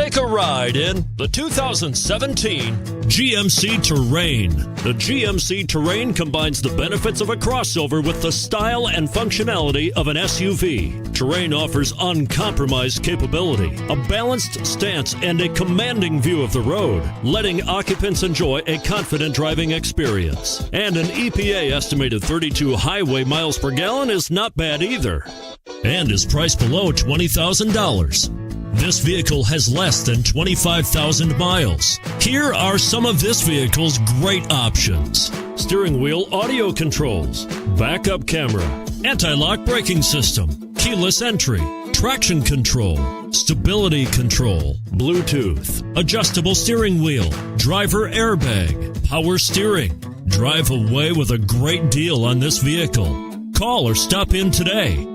Take a ride in the 2017 GMC Terrain. The GMC Terrain combines the benefits of a crossover with the style and functionality of an SUV. Terrain offers uncompromised capability, a balanced stance, and a commanding view of the road, letting occupants enjoy a confident driving experience. And an EPA estimated 32 highway miles per gallon is not bad either, and is priced below $20,000. This vehicle has less than 25,000 miles. Here are some of this vehicle's great options: steering wheel audio controls, backup camera, anti-lock braking system, keyless entry, traction control, stability control, Bluetooth, adjustable steering wheel, driver airbag, power steering. Drive away with a great deal on this vehicle. Call or stop in today.